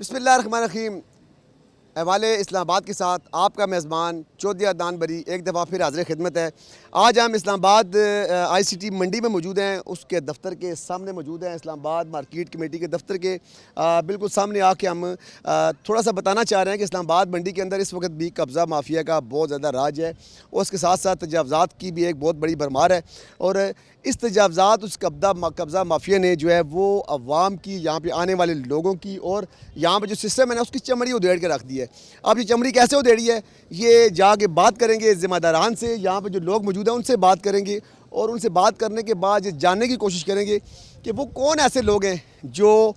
بسم اللہ الرحمن الرحیم۔ احوال اسلام آباد کے ساتھ آپ کا میزبان چودھری عدنان بری ایک دفعہ پھر حاضر خدمت ہے۔ آج ہم اسلام آباد آئی سی ٹی منڈی میں موجود ہیں، اس کے دفتر کے سامنے موجود ہیں، اسلام آباد مارکیٹ کمیٹی کے دفتر کے بالکل سامنے آ کے ہم تھوڑا سا بتانا چاہ رہے ہیں کہ اسلام آباد منڈی کے اندر اس وقت بھی قبضہ مافیا کا بہت زیادہ راج ہے، اور اس کے ساتھ ساتھ تجاوزات کی بھی ایک بہت بڑی بھرمار ہے، اور اس تجاوزات اس قبضہ مافیا نے جو ہے وہ عوام کی، یہاں پہ آنے والے لوگوں کی، اور یہاں پہ جو سسٹم ہے نا اس کی چمڑی ادھیڑ کے رکھ دی ہے۔ اب یہ چمڑی کیسے ادھیڑی ہے یہ جا کے بات کریں گے ذمہ داران سے، یہاں پہ جو لوگ موجود ہیں ان سے بات کریں گے، اور ان سے بات کرنے کے بعد یہ جاننے کی کوشش کریں گے کہ وہ کون ایسے لوگ ہیں جو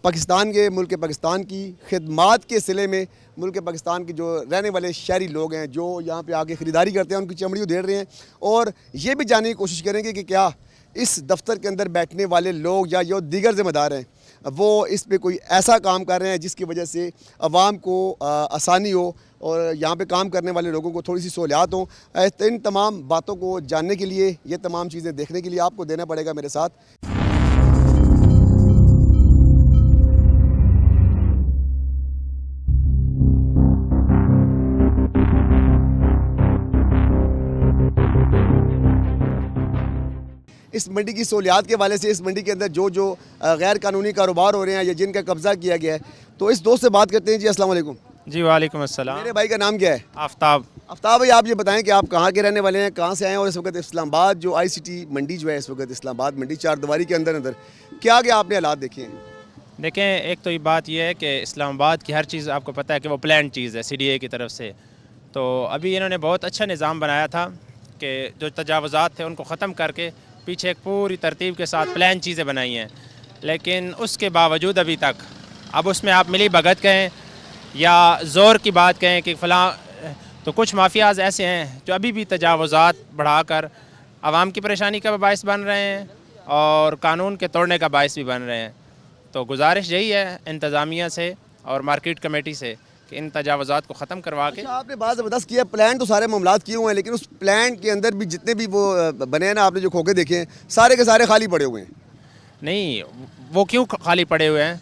پاکستان کے ملک پاکستان کی خدمات کے صلے میں ملک پاکستان کے جو رہنے والے شہری لوگ ہیں جو یہاں پہ آ کے خریداری کرتے ہیں ان کی چمڑی ادھیڑ رہے ہیں، اور یہ بھی جاننے کی کوشش کریں گے کہ کیا اس دفتر کے اندر بیٹھنے والے لوگ یا جو دیگر ذمہ دار ہیں وہ اس پہ کوئی ایسا کام کر رہے ہیں جس کی وجہ سے عوام کو آسانی ہو اور یہاں پہ کام کرنے والے لوگوں کو تھوڑی سی سہولیات ہوں۔ ان تمام باتوں کو جاننے کے لیے، یہ تمام چیزیں دیکھنے کے لیے آپ کو دینا پڑے گا میرے ساتھ۔ اس منڈی کی سہولیات کے حوالے سے اس منڈی کے اندر جو غیر قانونی کاروبار ہو رہے ہیں یا جن کا قبضہ کیا گیا ہے، تو اس دوست سے بات کرتے ہیں۔ جی السلام علیکم۔ جی وعلیکم السلام۔ میرے بھائی کا نام کیا ہے؟ آفتاب۔ آفتاب بھائی، آپ یہ بتائیں کہ آپ کہاں کے رہنے والے ہیں، کہاں سے آئے ہیں، اور اس وقت اسلام آباد جو آئی سی ٹی منڈی جو ہے اس وقت اسلام آباد منڈی چار دیواری کے اندر کیا آپ نے حالات دیکھے ہیں؟ دیکھیں، ایک تو یہ بات یہ ہے کہ اسلام آباد کی ہر چیز آپ کو پتہ ہے کہ وہ پلان چیز ہے سی ڈی اے کی طرف سے، تو ابھی انہوں نے بہت اچھا نظام بنایا تھا کہ جو تجاوزات تھے ان کو ختم کر کے پیچھے ایک پوری ترتیب کے ساتھ پلان چیزیں بنائی ہیں، لیکن اس کے باوجود ابھی تک اب اس میں آپ ملی بھگت کہیں یا زور کی بات کہیں کہ فلاں، تو کچھ مافیاز ایسے ہیں جو ابھی بھی تجاوزات بڑھا کر عوام کی پریشانی کا باعث بن رہے ہیں اور قانون کے توڑنے کا باعث بھی بن رہے ہیں۔ تو گزارش یہی ہے انتظامیہ سے اور مارکیٹ کمیٹی سے کہ ان تجاوزات کو ختم کروا کے۔ آپ نے بات زبردست کیا، پلان تو سارے معاملات کیے ہوئے ہیں، لیکن اس پلان کے اندر بھی جتنے بھی وہ بنے ہیں نا، آپ نے جو کھوکے دیکھے ہیں سارے کے سارے خالی پڑے ہوئے ہیں۔ نہیں، وہ کیوں خالی پڑے ہوئے ہیں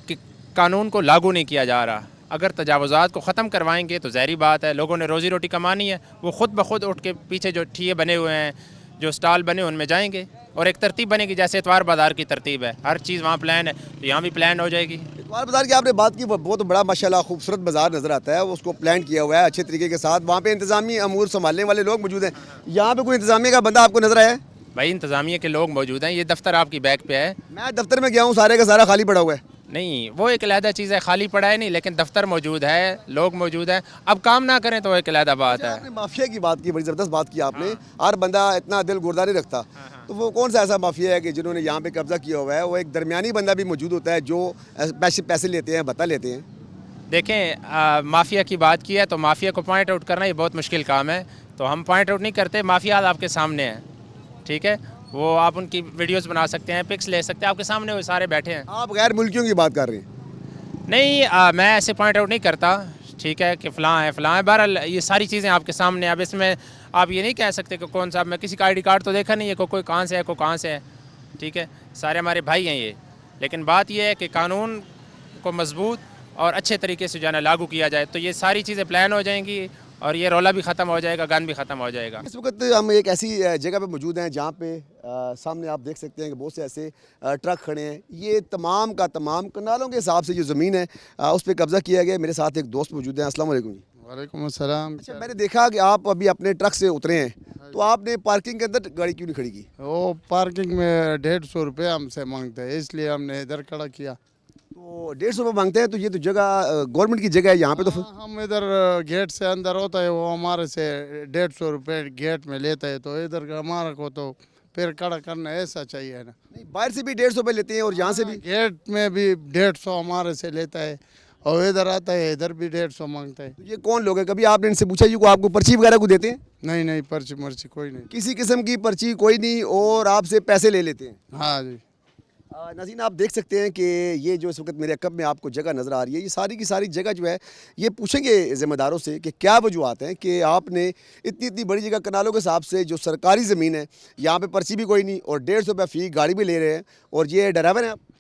کہ قانون کو لاگو نہیں کیا جا رہا۔ اگر تجاوزات کو ختم کروائیں گے تو ظاہری بات ہے لوگوں نے روزی روٹی کمانی ہے، وہ خود بخود اٹھ کے پیچھے جو ٹھیے بنے ہوئے ہیں، جو سٹال بنے ان میں جائیں گے، اور ایک ترتیب بنے گی جیسے اتوار بازار کی ترتیب ہے، ہر چیز وہاں پلان ہے تو یہاں بھی پلان ہو جائے گی۔ اتوار بازار کی آپ نے بات کی، وہ بہت بڑا ماشاءاللہ خوبصورت بازار نظر آتا ہے، اس کو پلان کیا ہوا ہے اچھے طریقے کے ساتھ، وہاں پہ انتظامی امور سنبھالنے والے لوگ موجود ہیں۔ یہاں پہ کوئی انتظامیہ کا بندہ آپ کو نظر آیا ہے؟ بھائی انتظامیہ کے لوگ موجود ہیں، یہ دفتر آپ کی بیک پہ ہے۔ میں دفتر میں گیا ہوں، سارے کا سارا خالی پڑا ہوا ہے۔ نہیں، وہ ایک علیحدہ چیز ہے، خالی پڑا ہے نہیں، لیکن دفتر موجود ہے، لوگ موجود ہیں، اب کام نہ کریں تو ایک علیحدہ بات ہے۔ آپ نے مافیا کی بات کی، بڑی زبردست بات کی آپ نے، ہر بندہ اتنا دل گردہ نہیں رکھتا، تو وہ کون سا ایسا مافیا ہے کہ جنہوں نے یہاں پہ قبضہ کیا ہوا ہے؟ وہ ایک درمیانی بندہ بھی موجود ہوتا ہے جو پیسے لیتے ہیں، بتا لیتے ہیں۔ دیکھیں، مافیا کی بات کی ہے تو مافیا کو پوائنٹ آؤٹ کرنا یہ بہت مشکل کام ہے، تو ہم پوائنٹ آؤٹ نہیں کرتے، مافیا آپ کے سامنے ہیں، ٹھیک ہے، وہ آپ ان کی ویڈیوز بنا سکتے ہیں، پکس لے سکتے ہیں، آپ کے سامنے وہ سارے بیٹھے ہیں۔ آپ غیر ملکیوں کی بات کر رہے ہیں؟ نہیں، میں ایسے پوائنٹ آؤٹ نہیں کرتا، ٹھیک ہے، کہ فلاں ہے فلاں ہے، بہرحال یہ ساری چیزیں آپ کے سامنے، اب اس میں آپ یہ نہیں کہہ سکتے کہ کون سا، میں کسی کا آئی ڈی کارڈ تو دیکھا نہیں ہے کوئی کہاں سے ہے کوئی کہاں سے ہے، ٹھیک ہے، سارے ہمارے بھائی ہیں یہ، لیکن بات یہ ہے کہ قانون کو مضبوط اور اچھے طریقے سے جو ہے نا لاگو کیا جائے تو یہ ساری چیزیں پلان ہو جائیں گی اور یہ رولا بھی ختم ہو جائے گا، گن بھی ختم ہو جائے گا۔ اس وقت ہم ایک ایسی جگہ پہ موجود ہیں جہاں پہ سامنے آپ دیکھ سکتے ہیں کہ بہت سے ایسے ٹرک کھڑے ہیں، یہ تمام کا تمام کنالوں کے حساب سے جو زمین ہے اس پہ قبضہ کیا گیا۔ میرے ساتھ ایک دوست موجود ہیں۔ السلام علیکم جی۔ وعلیکم السلام۔ اچھا، میں نے دیکھا کہ آپ ابھی اپنے ٹرک سے اترے ہیں، تو آپ نے پارکنگ کے اندر گاڑی کیوں نہیں کھڑی کی؟ وہ پارکنگ میں 150 روپے ہم سے مانگتے ہیں، اس لیے ہم نے ادھر کھڑا کیا۔ تو 150 روپے مانگتے ہیں، تو یہ تو جگہ گورنمنٹ کی جگہ ہے یہاں پہ، تو ہم ادھر گیٹ سے اندر ہوتا ہے، وہ ہمارے سے 150 روپے گیٹ میں لیتا ہے، تو ادھر ہمارا کو تو پھر کھڑا کرنا ایسا چاہیے نا۔ نہیں، باہر سے بھی 150 روپے لیتے ہیں اور یہاں سے بھی؟ گیٹ میں بھی 150 ہمارے سے لیتا ہے، اور ادھر آتا ہے ادھر بھی 150 مانگتا ہے۔ تو یہ کون لوگ ہیں؟ کبھی آپ نے ان سے پوچھا یہ کو آپ کو پرچی وغیرہ کو دیتے ہیں؟ نہیں، پرچی مرچی کوئی نہیں۔ کسی قسم کی پرچی کوئی نہیں، اور آپ سے پیسے لے لیتے ہیں؟ ہاں جی۔ ناظرین، آپ دیکھ سکتے ہیں کہ یہ جو اس وقت میرے عقب میں آپ کو جگہ نظر آ رہی ہے، یہ ساری کی ساری جگہ جو ہے، یہ پوچھیں گے ذمہ داروں سے کہ کیا وجوہات ہیں کہ آپ نے اتنی بڑی جگہ کنالوں کے حساب سے جو سرکاری زمین ہے، یہاں پہ پرچی بھی کوئی نہیں اور 150 روپے فی گاڑی بھی لے رہے ہیں، اور یہ ڈرائیور ہیں آپ؟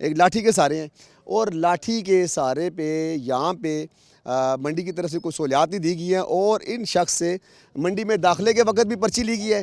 ایک لاٹھی کے سہارے ہیں اور لاٹھی کے سہارے پہ یہاں پہ منڈی کی طرف سے کوئی سہولیات نہیں دی گئی ہیں اور ان شخص سے منڈی میں داخلے کے وقت بھی پرچی لی گئی ہے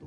تو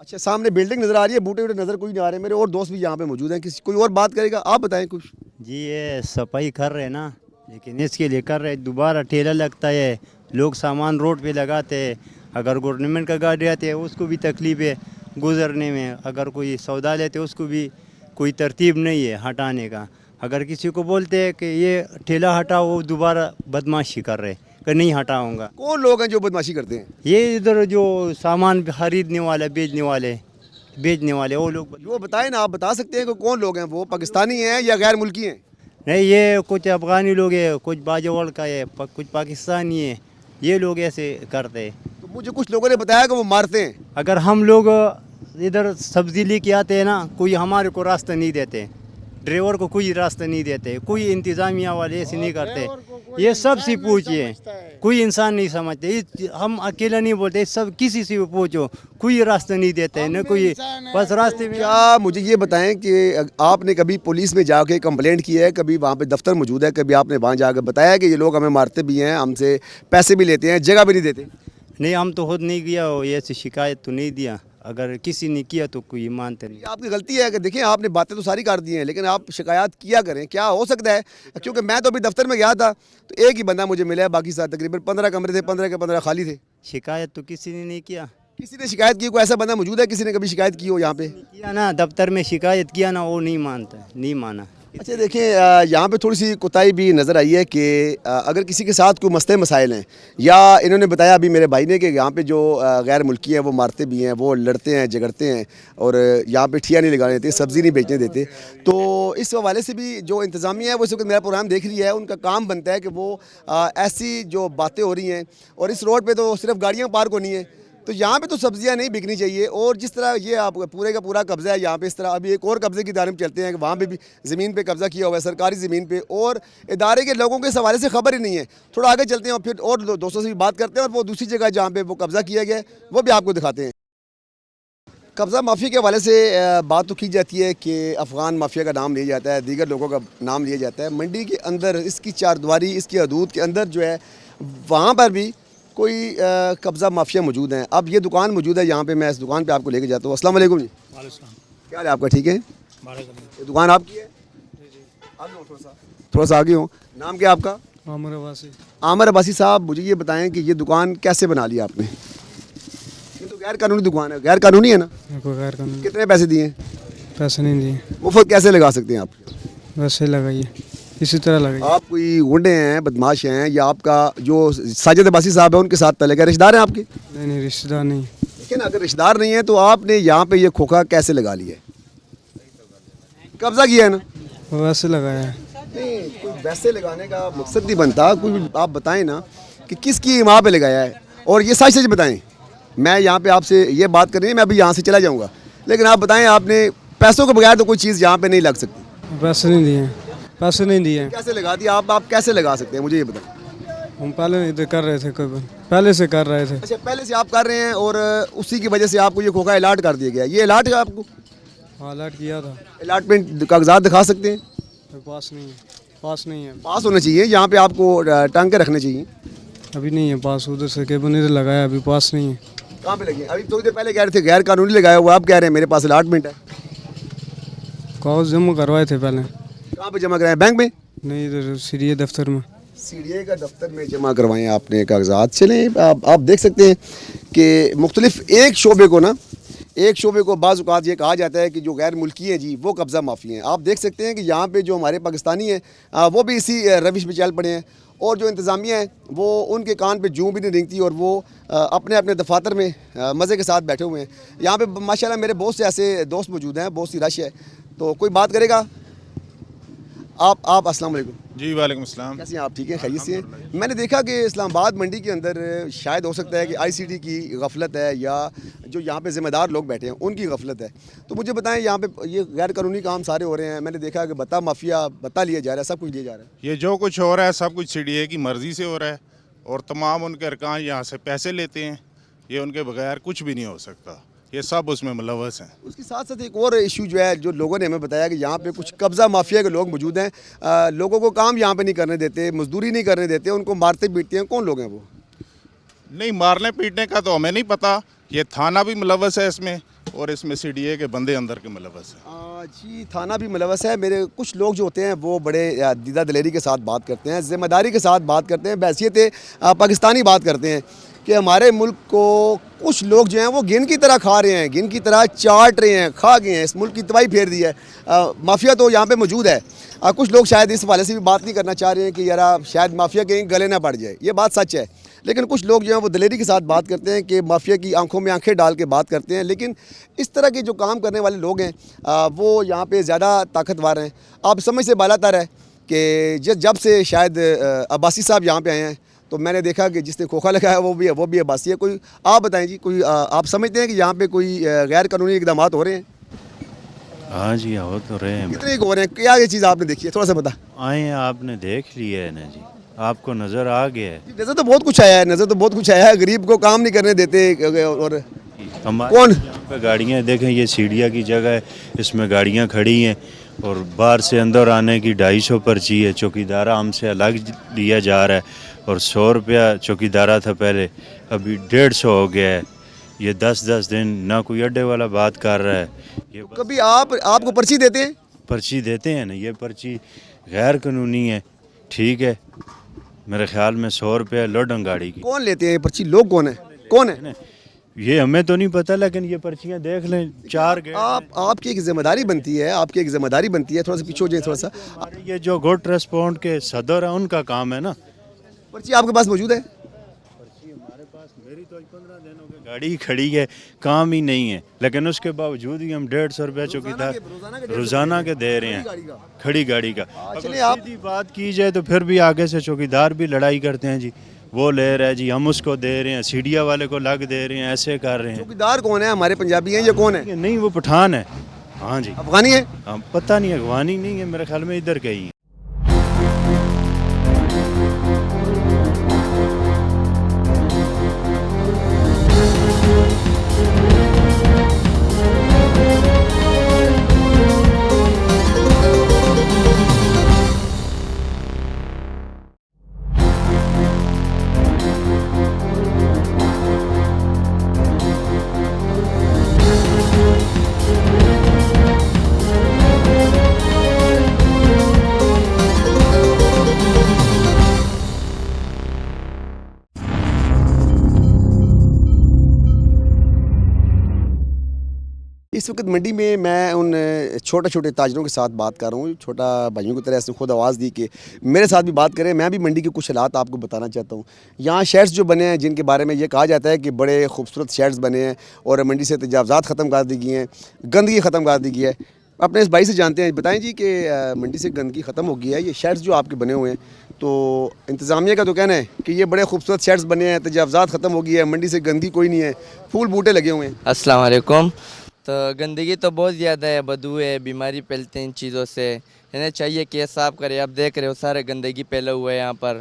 اچھا, سامنے بلڈنگ نظر آ رہی ہے, بوٹے ووٹے نظر کوئی نہیں آ رہے. میرے اور دوست بھی یہاں پہ موجود ہیں, کسی کوئی اور بات کرے گا, آپ بتائیں کچھ. جی یہ صفائی کر رہے نا, لیکن اس کے لیے کر رہے دوبارہ ٹھیلا لگتا ہے, لوگ سامان روڈ پہ لگاتے ہیں. اگر گورنمنٹ کا گاڑی آتی ہے اس کو بھی تکلیف ہے گزرنے میں. اگر کوئی سودا لیتے اس کو بھی کوئی ترتیب نہیں ہے ہٹانے کا. اگر کسی کو بولتے ہیں کہ یہ ٹھیلا ہٹاؤ, وہ دوبارہ بدماشی کر رہے کہ نہیں ہٹاؤں گا. کون لوگ ہیں جو بدماشی کرتے ہیں؟ یہ ادھر جو سامان خریدنے والے بیچنے والے وہ لوگ. وہ بتائیں نا, آپ بتا سکتے ہیں کہ کون لوگ ہیں؟ وہ پاکستانی ہیں یا غیر ملکی ہیں؟ نہیں, یہ کچھ افغانی لوگ ہیں, کچھ باجوڑ کا ہے, کچھ پاکستانی ہے. یہ لوگ ایسے کرتے ہیں. تو مجھے کچھ لوگوں نے بتایا کہ وہ مارتے ہیں. اگر ہم لوگ ادھر سبزی لے کے آتے ہیں نا, کوئی ہمارے کو راستہ نہیں دیتے, ڈرائیور کو کوئی راستہ نہیں دیتے, کوئی انتظامیہ والے ایسے نہیں کرتے. یہ سب سے پوچھئے, کوئی انسان نہیں سمجھتے. ہم اکیلا نہیں بولتے, سب کسی سے بھی پوچھو, کوئی راستہ نہیں دیتے نہ کوئی. بس راستے میں کیا مجھے یہ بتائیں کہ آپ نے کبھی پولیس میں جا کے کمپلینٹ کی ہے؟ کبھی وہاں پہ دفتر موجود ہے, کبھی آپ نے وہاں جا کے بتایا کہ یہ لوگ ہمیں مارتے بھی ہیں, ہم سے پیسے بھی لیتے ہیں, جگہ بھی نہیں دیتے؟ نہیں, ہم تو خود نہیں کیا, ایسی شکایت تو نہیں دیا. اگر کسی نے کیا تو کوئی مانتے نہیں. یہ آپ کی غلطی ہے کہ دیکھیں آپ نے باتیں تو ساری کر دی ہیں, لیکن آپ شکایات کیا کریں. کیا ہو سکتا ہے, کیونکہ میں تو ابھی دفتر میں گیا تھا تو ایک ہی بندہ مجھے ملا ہے, باقی ساتھ تقریباً 15 کمرے تھے, 15 کے 15 خالی تھے. شکایت تو کسی نے نہیں کیا. کسی نے شکایت کی؟ کوئی ایسا بندہ موجود ہے کسی نے کبھی شکایت کی ہو یہاں پہ؟ کیا نا, دفتر میں شکایت کیا نا, وہ نہیں مانتا, نہیں مانا. اچھا دیکھیں, یہاں پہ تھوڑی سی کوتاہی بھی نظر آئی ہے کہ اگر کسی کے ساتھ کوئی مسئلے مسائل ہیں, یا انہوں نے بتایا ابھی میرے بھائی نے کہ یہاں پہ جو غیر ملکی ہیں وہ مارتے بھی ہیں, وہ لڑتے ہیں, جھگڑتے ہیں, اور یہاں پہ ٹھیا نہیں لگانے دیتے, سبزی نہیں بیچنے دیتے. تو اس حوالے سے بھی جو انتظامیہ ہے وہ اس وقت میرا پروگرام دیکھ رہی ہے, ان کا کام بنتا ہے کہ وہ ایسی جو باتیں ہو رہی ہیں, اور اس روڈ پہ تو صرف گاڑیاں پارک ہونی ہیں, تو یہاں پہ تو سبزیاں نہیں بکنی چاہیے. اور جس طرح یہ آپ پورے کا پورا قبضہ ہے یہاں پہ, اس طرح ابھی ایک اور قبضے کی جانب چلتے ہیں کہ وہاں پہ بھی زمین پہ قبضہ کیا ہوا ہے, سرکاری زمین پہ, اور ادارے کے لوگوں کے اس حوالے سے خبر ہی نہیں ہے. تھوڑا آگے چلتے ہیں اور پھر اور دوستوں سے بھی بات کرتے ہیں, اور وہ دوسری جگہ جہاں پہ وہ قبضہ کیا گیا ہے وہ بھی آپ کو دکھاتے ہیں. قبضہ مافیا کے حوالے سے بات تو کی جاتی ہے کہ افغان مافیا کا نام لیا جاتا ہے, دیگر لوگوں کا نام لیا جاتا ہے. منڈی کے اندر اس کی چار دیواری, اس کی حدود کے اندر جو ہے وہاں پر بھی کوئی قبضہ مافیا موجود ہیں. اب یہ دکان موجود ہے یہاں پہ, میں اس دکان پہ آپ کو لے کے جاتا ہوں. السلام علیکم جی. وعلیکم السلام. کیا حال ہے آپ کا؟ ٹھیک ہے. یہ دکان آپ کی ہے؟ تھوڑا سا آگے ہوں. نام کیا آپ کا؟ عامر عباسی. عامر عباسی صاحب, مجھے یہ بتائیں کہ یہ دکان کیسے بنا لی آپ نے؟ یہ تو غیر قانونی دکان ہے, غیر قانونی ہے نا؟ کوئی غیر قانونی کتنے پیسے دیے ہیں؟ پیسے نہیں دیے, مفت کیسے لگا سکتے ہیں آپ؟ ویسے لگائیے, اسی طرح لگائیے. آپ کوئی گنڈے ہیں, بدماش ہیں, یا آپ کا جو ساجد عباسی صاحب ہیں ان کے ساتھ پہلے کیا رشتہ دار ہیں آپ کے؟ نہیں رشتہ دار نہیں. لیکن اگر رشتہ دار نہیں ہے تو آپ نے یہاں پہ یہ کھوکھا کیسے لگا لیا ہے؟ قبضہ کیا ہے نا؟ ویسے لگایا ہے. نہیں, کوئی ویسے لگانے کا مقصد نہیں بنتا. کوئی آپ بتائیں نا کہ کس کی وہاں پہ لگایا ہے, اور یہ سچ بتائیں. میں یہاں پہ آپ سے یہ بات کر رہی ہے, میں ابھی یہاں سے چلا جاؤں گا, لیکن آپ بتائیں آپ نے پیسوں کے بغیر تو کوئی چیز یہاں پہ نہیں لگ سکتی. پیسے نہیں دیے, پیسے نہیں دیے. کیسے لگا دیا آپ کیسے لگا سکتے ہیں مجھے یہ بتائیں. ہم پہلے ادھر کر رہے تھے, پہلے سے کر رہے تھے. اچھا, پہلے سے آپ کر رہے ہیں, اور اسی کی وجہ سے آپ کو یہ کھوکھا الاٹ کر دیا گیا. یہ الاٹ ہے آپ کو؟ الاٹ کیا تھا. الاٹمنٹ کاغذات دکھا سکتے ہیں؟ پاس نہیں ہے. پاس نہیں ہے. پاس ہونا چاہیے, یہاں پہ آپ کو ٹانگ کے رکھنے چاہیے. ابھی نہیں ہے پاس, ادھر سے کیبل ادھر لگایا, ابھی پاس نہیں ہے. کہاں پہ لگے؟ ابھی تھوڑی دیر پہلے کہہ رہے تھے غیر قانونی لگایا ہوا, آپ کہہ رہے ہیں میرے پاس الاٹمنٹ ہے. کاغذ جمع کروائے تھے پہلے. کہاں پہ جمع کرائے؟ بینک میں؟ نہیں, ادھر سیڑھی دفتر میں. CDA کا دفتر میں جمع کروائیں آپ نے کاغذات. چلیں آپ دیکھ سکتے ہیں کہ مختلف ایک شعبے کو نا ایک شعبے کو بعض اوقات یہ کہا جاتا ہے کہ جو غیر ملکی ہیں جی وہ قبضہ مافی ہیں. آپ دیکھ سکتے ہیں کہ یہاں پہ جو ہمارے پاکستانی ہیں وہ بھی اسی روش پہ چل پڑے ہیں, اور جو انتظامیہ ہیں وہ ان کے کان پہ جوں بھی نہیں رینگتی, اور وہ اپنے اپنے دفاتر میں مزے کے ساتھ بیٹھے ہوئے ہیں. یہاں پہ ماشاءاللہ میرے بہت سے ایسے دوست موجود ہیں, بہت سی رش ہے, تو کوئی بات کرے گا. آپ السلام علیکم. جی وعلیکم السلام. کیسے ہیں آپ؟ ٹھیک ہیں, خیریت سے ہیں؟ میں نے دیکھا کہ اسلام آباد منڈی کے اندر شاید ہو سکتا ہے کہ آئی سی ٹی کی غفلت ہے, یا جو یہاں پہ ذمہ دار لوگ بیٹھے ہیں ان کی غفلت ہے. تو مجھے بتائیں, یہاں پہ یہ غیر قانونی کام سارے ہو رہے ہیں. میں نے دیکھا کہ بتا مافیا بتا لیا جا رہا ہے, سب کچھ لیا جا رہا ہے. یہ جو کچھ ہو رہا ہے سب کچھ سی ڈی اے کی مرضی سے ہو رہا ہے, اور تمام ان کے ارکان یہاں سے پیسے لیتے ہیں. یہ ان کے بغیر کچھ بھی نہیں ہو سکتا, یہ سب اس میں ملوث ہیں. اس کے ساتھ ساتھ ایک اور ایشو جو ہے, جو لوگوں نے ہمیں بتایا کہ یہاں پہ کچھ قبضہ مافیا کے لوگ موجود ہیں, لوگوں کو کام یہاں پہ نہیں کرنے دیتے, مزدوری نہیں کرنے دیتے, ان کو مارتے پیٹتے ہیں. کون لوگ ہیں وہ؟ نہیں, مارنے پیٹنے کا تو ہمیں نہیں پتا. یہ تھانہ بھی ملوث ہے اس میں, اور اس میں سی ڈی اے کے بندے اندر کے ملوث ہیں. جی, تھانہ بھی ملوث ہے. میرے کچھ لوگ جو ہوتے ہیں وہ بڑے دیدہ دلیری کے ساتھ بات کرتے ہیں, ذمہ داری کے ساتھ بات کرتے ہیں, بحیثیت پاکستانی بات کرتے ہیں کہ ہمارے ملک کو کچھ لوگ جو ہیں وہ گن کی طرح کھا رہے ہیں, گن کی طرح چاٹ رہے ہیں, کھا گئے ہیں, اس ملک کی تباہی پھیر دی ہے. مافیا تو یہاں پہ موجود ہے. کچھ لوگ شاید اس حوالے سے بھی بات نہیں کرنا چاہ رہے ہیں کہ یار شاید مافیا کہیں گلے نہ پڑ جائے. یہ بات سچ ہے, لیکن کچھ لوگ جو ہیں وہ دلیری کے ساتھ بات کرتے ہیں کہ مافیا کی آنکھوں میں آنکھیں ڈال کے بات کرتے ہیں. لیکن اس طرح کے جو کام کرنے والے لوگ ہیں وہ یہاں پہ زیادہ طاقتور ہیں. آپ سمجھ سے بالا تر ہے کہ جب سے شاید عباسی صاحب یہاں پہ آئے ہیں تو میں نے دیکھا کہ جس نے کھوکھا لگایا وہ بھی عباسی ہے. کوئی آپ بتائیں جی, کوئی آپ سمجھتے ہیں کہ یہاں پہ کوئی غیر قانونی اقدامات ہو رہے ہیں؟ ہاں جی, ہو تو رہے ہیں. کتنے ہو رہے ہیں؟ کیا یہ چیز آپ نے دیکھی ہے, تھوڑا سا بتا. آئے ہیں, آپ نے دیکھ لیا ہے نا جی, آپ کو نظر آ گیا ہے. نظر تو بہت کچھ آیا ہے, نظر تو بہت کچھ آیا ہے. غریب کو کام نہیں کرنے دیتے. اور ہمارے کون؟ یہاں پہ گاڑیاں دیکھیں, یہ سیڑھیا کی جگہ ہے, اس میں گاڑیاں کھڑی ہیں, اور باہر سے اندر آنے کی 250 پرچی ہے. چوکیدارہ ہم سے الگ لیا جا رہا ہے, اور 100 روپیہ چوکیدارہ تھا پہلے, ابھی 150 ہو گیا ہے. یہ 10 دن نہ کوئی اڈے والا بات کر رہا ہے. یہ کبھی آپ کو پرچی دیتے ہیں؟ پرچی دیتے ہیں نا, یہ پرچی غیر قانونی ہے. ٹھیک ہے, میرے خیال میں 100 روپیہ لوڈنگ گاڑی کی. کون لیتے ہیں پرچی؟ لوگ کون ہیں, کون ہیں؟ یہ ہمیں تو نہیں پتہ, لیکن یہ پرچیاں دیکھ لیں. 4 گیٹ. آپ کی ایک ذمہ داری بنتی ہے, آپ کی ایک ذمہ داری بنتی ہے. تھوڑا سا پیچھے ہو جائیں, تھوڑا سا. یہ جو گڈ ریسپونڈ کے صدر ہیں ان کا کام ہے نا. پرچی آپ کے پاس موجود ہے؟ پرچی ہمارے پاس, میری تو 15 دنوں کی گاڑی کھڑی ہے, کام ہی نہیں ہے, لیکن اس کے باوجود ہی ہم 150 روپیہ چوکیدار روزانہ کے دے رہے ہیں کھڑی گاڑی کا. اگر سیدھی بات کی جائے تو پھر بھی آگے سے چوکیدار بھی لڑائی کرتے ہیں جی, وہ لے رہا ہے جی, ہم اس کو دے رہے ہیں, سیڈیا والے کو لگ دے رہے ہیں, ایسے کر رہے ہیں. چوکیدار کون ہے؟ ہمارے پنجابی ہیں یا کون ہے؟ نہیں, وہ پٹھان ہے. ہاں جی, افغانی ہے. پتہ نہیں, افغانی نہیں ہے میرے خیال میں, ادھر کے ہی ہیں. اس وقت منڈی میں ان چھوٹے تاجروں کے ساتھ بات کر رہا ہوں. چھوٹا بھائیوں کی طرح اس نے خود آواز دی کہ میرے ساتھ بھی بات کریں. میں بھی منڈی کے کچھ حالات آپ کو بتانا چاہتا ہوں. یہاں شیڈز جو بنے ہیں, جن کے بارے میں یہ کہا جاتا ہے کہ بڑے خوبصورت شیڈز بنے ہیں, اور منڈی سے تجاوزات ختم کر دی گئی ہیں, گندگی ختم کر دی گئی ہے. اپنے اس بھائی سے جانتے ہیں, بتائیں جی کہ منڈی سے گندگی ختم ہو گئی ہے. یہ شیڈز جو آپ کے بنے ہوئے ہیں, تو انتظامیہ کا تو کہنا ہے کہ یہ بڑے خوبصورت شیڈز بنے ہیں, تجاوزات ختم ہو گئی ہے, منڈی سے گندگی کوئی نہیں ہے, پھول بوٹے لگے ہوئے ہیں. السلام علیکم. تو گندگی تو بہت زیادہ ہے, بدبو ہے, بیماری پھیلتے ہیں ان چیزوں سے. انہیں چاہیے کہ یہ صاف کرے. آپ دیکھ رہے ہو سارے گندگی پھیلا ہوا ہے یہاں پر,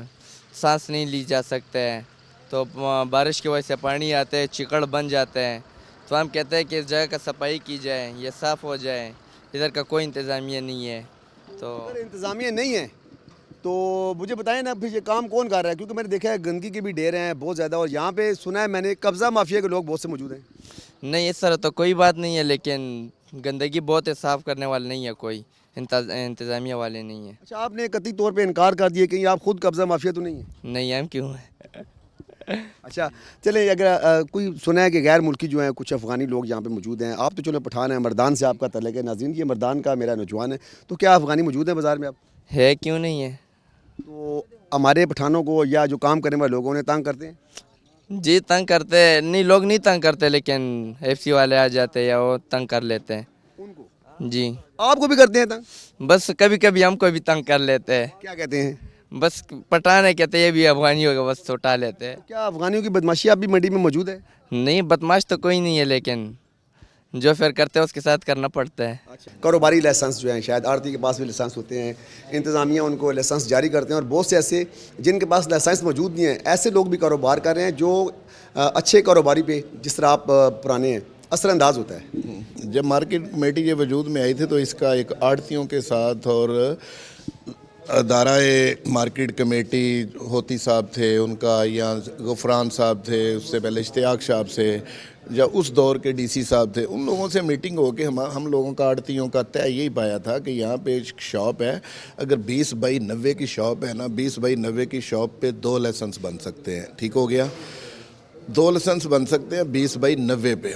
سانس نہیں لی جا سکتا ہے. تو بارش کی وجہ سے پانی آتے ہیں, چکڑ بن جاتے ہیں. تو ہم کہتے ہیں کہ اس جگہ کا صفائی کی جائے, یہ صاف ہو جائے. ادھر کا کوئی انتظامیہ نہیں ہے. تو اگر انتظامیہ نہیں ہے تو مجھے بتائیں نا, پھر یہ کام کون کر رہا ہے؟ کیونکہ میں نے دیکھا ہے گندگی کے بھی ڈھیر ہیں بہت زیادہ, اور یہاں پہ سنا ہے میں نے قبضہ مافیا کے لوگ بہت سے موجود ہیں. نہیں, اس طرح تو کوئی بات نہیں ہے, لیکن گندگی بہت ہے, صاف کرنے والے نہیں ہے, کوئی انتظامیہ والے نہیں ہیں. اچھا, آپ نے قطعی طور پہ انکار کر دیا کہ آپ خود قبضہ مافیا تو نہیں ہے؟ نہیں, ہم کیوں ہیں. اچھا چلیں اگر کوئی سنا ہے کہ غیر ملکی جو ہیں کچھ افغانی لوگ یہاں پہ موجود ہیں, آپ تو چلو پٹھان ہیں, مردان سے آپ کا تعلق ہے. ناظرین یہ مردان کا میرا نوجوان ہے, تو کیا افغانی موجود ہیں بازار میں آپ؟ ہے کیوں نہیں ہے. تو ہمارے پٹھانوں کو یا جو کام کرنے والے لوگوں نے تانگ کرتے ہیں؟ جی تنگ کرتے ہیں, نہیں لوگ نہیں تنگ کرتے, لیکن ایف سی والے آ جاتے ہیں یا وہ تنگ کر لیتے ہیں. ان کو جی آپ کو بھی کرتے ہیں تانگ؟ بس کبھی کبھی ہم کو بھی تنگ کر لیتے ہیں. کیا کہتے ہیں؟ بس پٹھان ہے کہتے ہیں یہ بھی افغانی ہوگا, بس اٹھا لیتے ہیں. کیا افغانیوں کی بدماشی آپ بھی منڈی میں موجود ہے؟ نہیں بدماش تو کوئی نہیں ہے, لیکن جو پھر کرتے ہیں اس کے ساتھ کرنا پڑتا ہے. کاروباری لائسنس جو ہیں, شاید آڑتی کے پاس بھی لائسنس ہوتے ہیں, انتظامیہ ان کو لائسنس جاری کرتے ہیں, اور بہت سے ایسے جن کے پاس لائسنس موجود نہیں ہیں, ایسے لوگ بھی کاروبار کر رہے ہیں جو اچھے کاروباری پہ, جس طرح آپ پرانے ہیں, اثر انداز ہوتا ہے. جب مارکیٹ کمیٹی یہ وجود میں آئی تھی تو اس کا ایک آڑتیوں کے ساتھ اور دارائے مارکیٹ کمیٹی ہوتی صاحب تھے ان کا, یا غفران صاحب تھے, اس سے پہلے اشتیاق صاحب سے, یا اس دور کے ڈی سی صاحب تھے, ان لوگوں سے میٹنگ ہو کے ہم لوگوں کا آڑتیوں کا طے یہی پایا تھا کہ یہاں پہ ایک شاپ ہے, اگر 20/90 کی شاپ ہے نا, 20/90 کی شاپ پہ 2 لائسنس بن سکتے ہیں. ٹھیک ہو گیا, 2 لائسنس بن سکتے ہیں 20/90 پہ.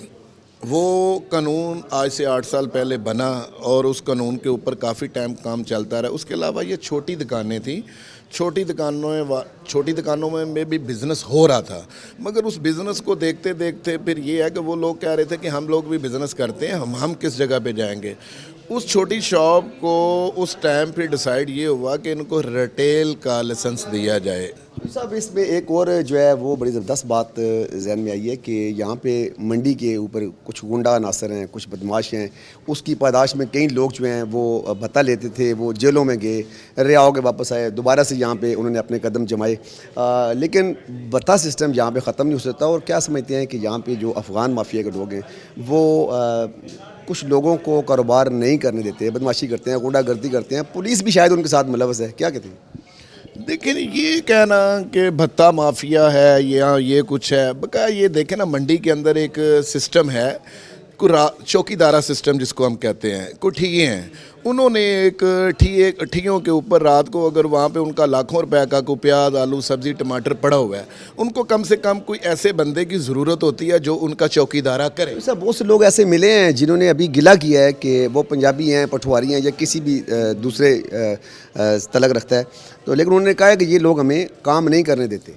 وہ قانون آج سے 8 سال پہلے بنا اور اس قانون کے اوپر کافی ٹائم کام چلتا رہا. اس کے علاوہ یہ چھوٹی دکانیں تھیں, چھوٹی دکانوں میں بھی بزنس ہو رہا تھا, مگر اس بزنس کو دیکھتے دیکھتے پھر یہ ہے کہ وہ لوگ کہہ رہے تھے کہ ہم لوگ بھی بزنس کرتے ہیں, ہم کس جگہ پہ جائیں گے. اس چھوٹی شاپ کو اس ٹائم پہ ڈیسائیڈ یہ ہوا کہ ان کو ریٹیل کا لائسنس دیا جائے. صاحب اس میں ایک اور جو ہے وہ بڑی زبردست بات ذہن میں آئی ہے کہ یہاں پہ منڈی کے اوپر کچھ گنڈا عناصر ہیں, کچھ بدماش ہیں, اس کی پاداش میں کئی لوگ جو ہیں وہ بھتہ لیتے تھے, وہ جیلوں میں گئے, رہا ہو کے واپس آئے, دوبارہ سے یہاں پہ انہوں نے اپنے قدم جمائے. لیکن بھتہ سسٹم یہاں پہ ختم نہیں ہو سکتا, اور کیا سمجھتے ہیں کہ یہاں پہ جو افغان مافیا کے لوگ ہیں وہ کچھ لوگوں کو کاروبار نہیں کرنے دیتے, بدماشی کرتے ہیں, غنڈہ گردی کرتے ہیں, پولیس بھی شاید ان کے ساتھ ملوث ہے, کیا کہتے ہیں؟ دیکھیں یہ کہنا کہ بھتہ مافیا ہے یا یہ کچھ ہے, بقا یہ دیکھیں نا منڈی کے اندر ایک سسٹم ہے, چوکی دارہ سسٹم جس کو ہم کہتے ہیں. کوئی ٹھیے ہیں, انہوں نے ایک ٹھیوں کے اوپر رات کو اگر وہاں پہ ان کا لاکھوں روپے کا کوئی پیاز, آلو, سبزی, ٹماٹر پڑا ہوا ہے, ان کو کم سے کم کوئی ایسے بندے کی ضرورت ہوتی ہے جو ان کا چوکی دارہ کرے. سر بہت سے لوگ ایسے ملے ہیں جنہوں نے ابھی گلہ کیا ہے کہ وہ پنجابی ہیں, پٹھواری ہیں, یا کسی بھی دوسرے تعلق رکھتا ہے, تو لیکن انہوں نے کہا ہے کہ یہ لوگ ہمیں کام نہیں کرنے دیتے.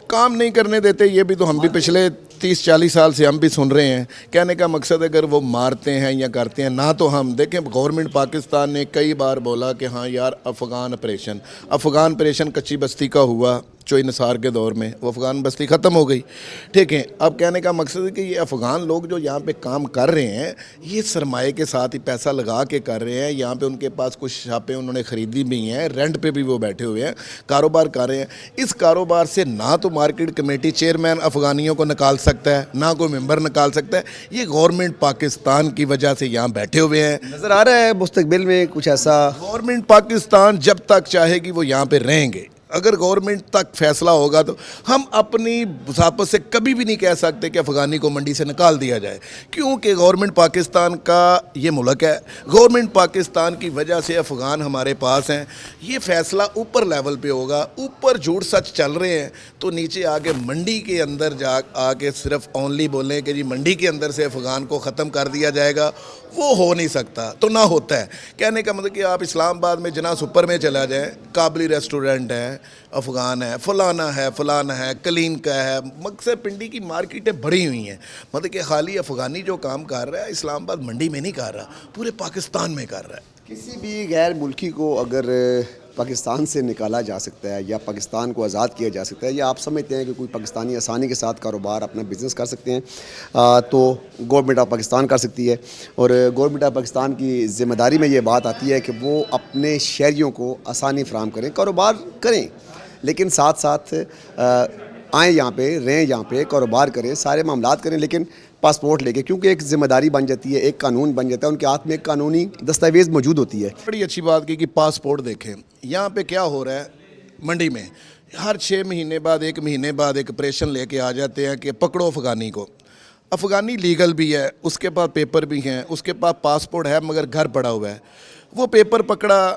کام نہیں کرنے دیتے, یہ بھی تو ہم بھی پچھلے 30-40 سال سے ہم بھی سن رہے ہیں. کہنے کا مقصد اگر وہ مارتے ہیں یا کرتے ہیں نہ, تو ہم دیکھیں گورنمنٹ پاکستان نے کئی بار بولا کہ ہاں یار افغان آپریشن کچی بستی کا ہوا چوئی نثار کے دور میں, وہ افغان بستی ختم ہو گئی. ٹھیک ہے, اب کہنے کا مقصد ہے کہ یہ افغان لوگ جو یہاں پہ کام کر رہے ہیں یہ سرمایے کے ساتھ ہی پیسہ لگا کے کر رہے ہیں. یہاں پہ ان کے پاس کچھ شاپیں انہوں نے خریدی بھی ہیں, رینٹ پہ بھی وہ بیٹھے ہوئے ہیں, کاروبار کر رہے ہیں. اس کاروبار سے نہ تو مارکیٹ کمیٹی چیئرمین افغانیوں کو نکال سکتا ہے, نہ کوئی ممبر نکال سکتا ہے. یہ گورنمنٹ پاکستان کی وجہ سے یہاں بیٹھے ہوئے ہیں. نظر آ رہا ہے مستقبل میں کچھ ایسا؟ گورنمنٹ پاکستان جب تک چاہے گی وہ یہاں پہ رہیں گے. اگر گورنمنٹ تک فیصلہ ہوگا تو ہم اپنی بساپت سے کبھی بھی نہیں کہہ سکتے کہ افغانی کو منڈی سے نکال دیا جائے, کیونکہ گورنمنٹ پاکستان کا یہ ملک ہے. گورنمنٹ پاکستان کی وجہ سے افغان ہمارے پاس ہیں. یہ فیصلہ اوپر لیول پہ ہوگا. اوپر جھوٹ سچ چل رہے ہیں تو نیچے آ کے منڈی کے اندر آ کے صرف اونلی بولیں کہ جی منڈی کے اندر سے افغان کو ختم کر دیا جائے گا, وہ ہو نہیں سکتا. تو نہ ہوتا ہے. کہنے کا مطلب کہ آپ اسلام آباد میں جناح سپر میں چلا جائیں, قابلی ریسٹورنٹ ہے, افغان ہے, فلانا ہے, کلین کا ہے. مقصد پنڈی کی مارکیٹیں بڑھی ہوئی ہیں. مطلب کہ خالی افغانی جو کام کر رہا ہے اسلام آباد منڈی میں نہیں کر رہا, پورے پاکستان میں کر رہا ہے. کسی بھی غیر ملکی کو اگر پاکستان سے نکالا جا سکتا ہے یا پاکستان کو آزاد کیا جا سکتا ہے, یا آپ سمجھتے ہیں کہ کوئی پاکستانی آسانی کے ساتھ کاروبار اپنا بزنس کر سکتے ہیں, تو گورنمنٹ آف پاکستان کر سکتی ہے. اور گورنمنٹ آف پاکستان کی ذمہ داری میں یہ بات آتی ہے کہ وہ اپنے شہریوں کو آسانی فراہم کریں, کاروبار کریں, لیکن ساتھ ساتھ آئیں یہاں پہ, رہیں یہاں پہ, کاروبار کریں, سارے معاملات کریں, لیکن پاسپورٹ لے کے, کیونکہ ایک ذمہ داری بن جاتی ہے, ایک قانون بن جاتا ہے, ان کے ہاتھ میں ایک قانونی دستاویز موجود ہوتی ہے. بڑی اچھی بات کی کہ پاسپورٹ دیکھیں. یہاں پہ کیا ہو رہا ہے منڈی میں, ہر 6 مہینے بعد 1 مہینے بعد ایک آپریشن لے کے آ جاتے ہیں کہ پکڑو افغانی کو. افغانی لیگل بھی ہے, اس کے پاس پیپر بھی ہیں, اس کے پاس پاسپورٹ ہے مگر گھر پڑا ہوا ہے. وہ پیپر پکڑا,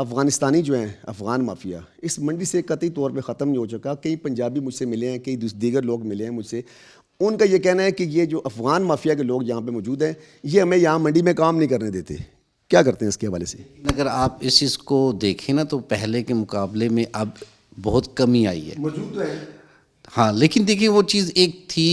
افغانستانی جو ہیں افغان مافیا اس منڈی سے قطعی طور پہ ختم نہیں ہو چکا. کئی پنجابی مجھ سے ملے ہیں, کئی دیگر لوگ ملے ہیں مجھ سے. ان کا یہ کہنا ہے کہ یہ جو افغان مافیا کے لوگ یہاں پہ موجود ہیں یہ ہمیں یہاں منڈی میں کام نہیں کرنے دیتے. کیا کرتے ہیں اس کے حوالے سے؟ اگر آپ اس چیز کو دیکھیں نا تو پہلے کے مقابلے میں اب بہت کمی آئی ہے. موجود تو ہے ہاں, لیکن دیکھیے وہ چیز ایک تھی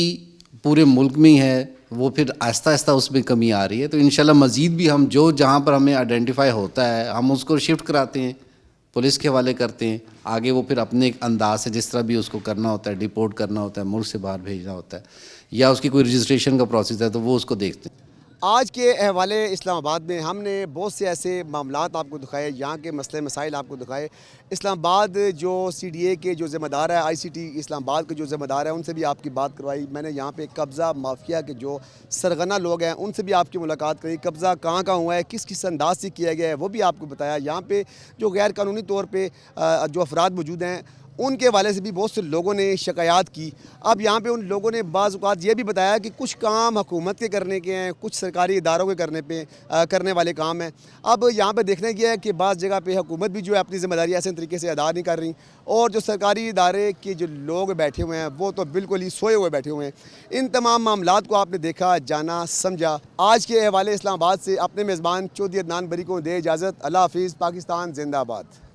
پورے ملک میں ہے, وہ پھر آہستہ آہستہ اس میں کمی آ رہی ہے. تو انشاءاللہ مزید بھی ہم جو جہاں پر ہمیں آئیڈینٹیفائی ہوتا ہے ہم اس کو شفٹ کراتے ہیں, پولیس کے حوالے کرتے ہیں. آگے وہ پھر اپنے ایک انداز سے جس طرح بھی اس کو کرنا ہوتا ہے, ڈپورٹ کرنا ہوتا ہے, ملک سے باہر بھیجنا ہوتا ہے, یا اس کی کوئی رجسٹریشن کا پروسیس ہے تو وہ اس کو دیکھتے ہیں. آج کے احوال اسلام آباد میں ہم نے بہت سے ایسے معاملات آپ کو دکھائے, یہاں کے مسئلے مسائل آپ کو دکھائے. اسلام آباد جو CDA کے جو ذمہ دار ہے, ICT اسلام آباد کے جو ذمہ دار ہے, ان سے بھی آپ کی بات کروائی. میں نے یہاں پہ قبضہ مافیا کے جو سرغنہ لوگ ہیں ان سے بھی آپ کی ملاقات کری. قبضہ کہاں کہاں ہوا ہے, کس کس انداز سے کیا گیا ہے وہ بھی آپ کو بتایا. یہاں پہ جو غیر قانونی طور پہ جو افراد موجود ہیں ان کے حوالے سے بھی بہت سے لوگوں نے شکایات کی. اب یہاں پہ ان لوگوں نے بعض اوقات یہ بھی بتایا کہ کچھ کام حکومت کے کرنے کے ہیں, کچھ سرکاری اداروں کے کرنے والے کام ہیں. اب یہاں پہ دیکھنے کی ہے کہ بعض جگہ پہ حکومت بھی جو ہے اپنی ذمہ داری ایسے طریقے سے ادا نہیں کر رہی, اور جو سرکاری ادارے کے جو لوگ بیٹھے ہوئے ہیں وہ تو بالکل ہی سوئے ہوئے بیٹھے ہوئے ہیں. ان تمام معاملات کو آپ نے دیکھا, جانا, سمجھا. آج کے حوالے اسلام آباد سے اپنے میزبان چودھری عدنان بری کو دے اجازت. اللہ حافظ. پاکستان زندہ باد.